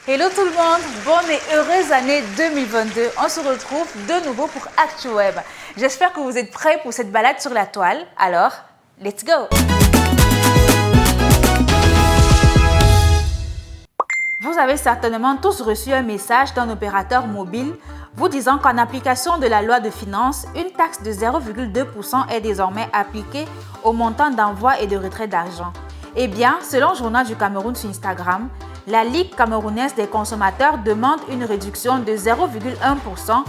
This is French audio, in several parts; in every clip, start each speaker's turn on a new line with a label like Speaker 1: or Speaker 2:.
Speaker 1: Hello tout le monde, bonne et heureuse année 2022. On se retrouve de nouveau pour ActuWeb. J'espère que vous êtes prêts pour cette balade sur la toile. Alors, let's go! Vous avez certainement tous reçu un message d'un opérateur mobile vous disant qu'en application de la loi de finances, une taxe de 0,2% est désormais appliquée au montant d'envoi et de retrait d'argent. Eh bien, selon le Journal du Cameroun sur Instagram, la Ligue camerounaise des consommateurs demande une réduction de 0,1%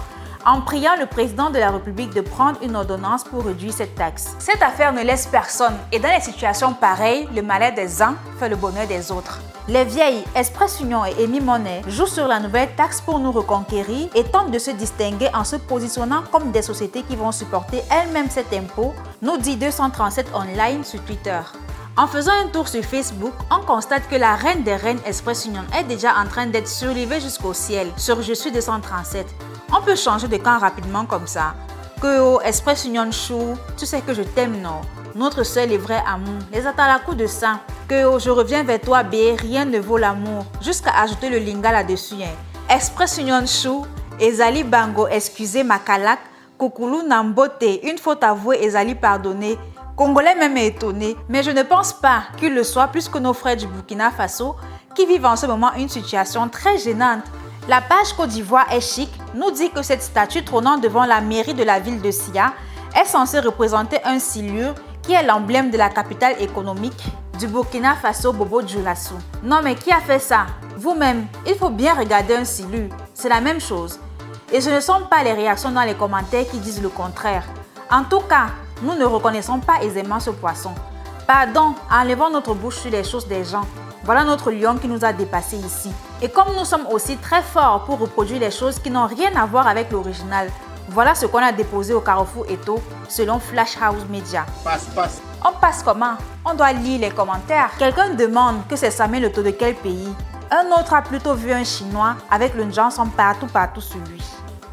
Speaker 1: en priant le président de la République de prendre une ordonnance pour réduire cette taxe. Cette affaire ne laisse personne et dans les situations pareilles, le malheur des uns fait le bonheur des autres. Les vieilles, Express Union et Emi Money jouent sur la nouvelle taxe pour nous reconquérir et tentent de se distinguer en se positionnant comme des sociétés qui vont supporter elles-mêmes cet impôt, nous dit 237 online sur Twitter. En faisant un tour sur Facebook, on constate que la reine des reines Express Union est déjà en train d'être surélevée jusqu'au ciel sur Je suis 237. On peut changer de camp rapidement comme ça. Que oh, Express Union Chou, tu sais que je t'aime non. Notre seul et vrai amour, les atalakou de sang. Que oh, je reviens vers toi bé, rien ne vaut l'amour. Jusqu'à ajouter le linga là-dessus. Express Union Chou, Ezali Bango, excusez ma kalak, Koukoulou Nambote, une faute avouée, Ezali pardonné. Congolais même est étonné, mais je ne pense pas qu'il le soit plus que nos frères du Burkina Faso qui vivent en ce moment une situation très gênante. La page Côte d'Ivoire est chic nous dit que cette statue trônant devant la mairie de la ville de Sia est censée représenter un silure qui est l'emblème de la capitale économique du Burkina Faso, Bobo Dioulasso. Non mais qui a fait ça? Vous-même, il faut bien regarder un silure, c'est la même chose. Et ce ne sont pas les réactions dans les commentaires qui disent le contraire. En tout cas, nous ne reconnaissons pas aisément ce poisson. Pardon, enlevons notre bouche sur les choses des gens. Voilà notre lion qui nous a dépassés ici. Et comme nous sommes aussi très forts pour reproduire les choses qui n'ont rien à voir avec l'original, voilà ce qu'on a déposé au Carrefour Eto selon Flash House Media. Passe. On passe comment? On doit lire les commentaires. Quelqu'un demande que c'est Samuel Eto'o de quel pays. Un autre a plutôt vu un Chinois avec le Johnson partout sur lui.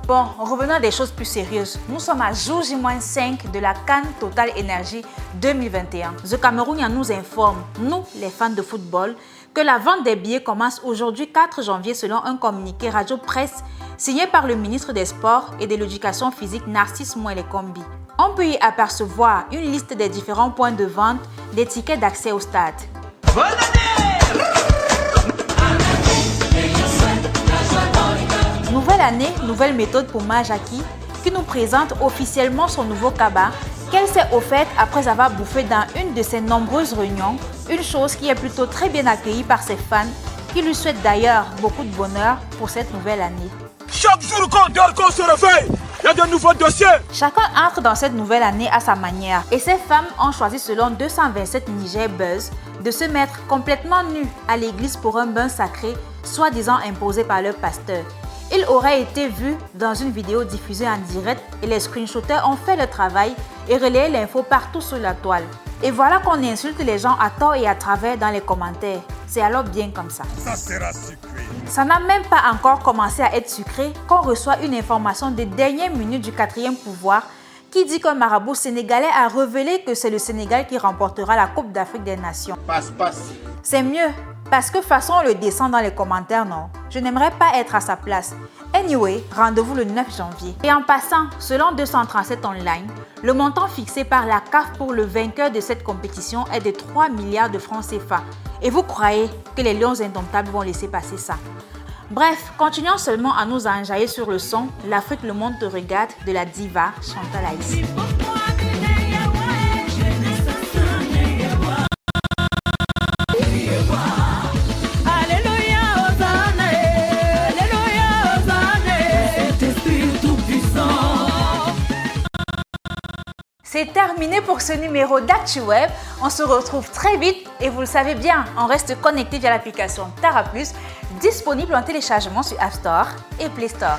Speaker 1: Bon, revenons à des choses plus sérieuses. Nous sommes à jour J-5 de la CAN Total Energy 2021. The Camerounien nous informe, nous les fans de football, que la vente des billets commence aujourd'hui 4 janvier selon un communiqué Radio Presse signé par le ministre des Sports et de l'Éducation physique Narcisse Mouelekombi. On peut y apercevoir une liste des différents points de vente des tickets d'accès au stade. Bonne année! Nouvelle année, nouvelle méthode pour Majaki qui nous présente officiellement son nouveau kaba qu'elle s'est offerte après avoir bouffé dans une de ses nombreuses réunions, une chose qui est plutôt très bien accueillie par ses fans qui lui souhaitent d'ailleurs beaucoup de bonheur pour cette nouvelle année.
Speaker 2: Chaque jour qu'on se réveille, il y a de nouveaux dossiers.
Speaker 1: Chacun entre dans cette nouvelle année à sa manière et ces femmes ont choisi selon 227 Niger Buzz de se mettre complètement nues à l'église pour un bain sacré soi-disant imposé par leur pasteur. Il aurait été vu dans une vidéo diffusée en direct et les screenshotters ont fait le travail et relayé l'info partout sur la toile. Et voilà qu'on insulte les gens à tort et à travers dans les commentaires. C'est alors bien comme ça.
Speaker 2: Ça sera sucré.
Speaker 1: Ça n'a même pas encore commencé à être sucré qu'on reçoit une information des dernières minutes du 4e pouvoir qui dit qu'un marabout sénégalais a révélé que c'est le Sénégal qui remportera la Coupe d'Afrique des Nations.
Speaker 2: Passe.
Speaker 1: C'est mieux. Parce que façon on le descend dans les commentaires, non? Je n'aimerais pas être à sa place. Anyway, rendez-vous le 9 janvier. Et en passant, selon 237 online, le montant fixé par la CAF pour le vainqueur de cette compétition est de 3 milliards de francs CFA. Et vous croyez que les lions indomptables vont laisser passer ça? Bref, continuons seulement à nous enjailler sur le son « L'Afrique, le monde te regarde » de la diva Chantal Aïssi. C'est terminé pour ce numéro d'ActuWeb. On se retrouve très vite et vous le savez bien, on reste connecté via l'application Tara Plus, disponible en téléchargement sur App Store et Play Store.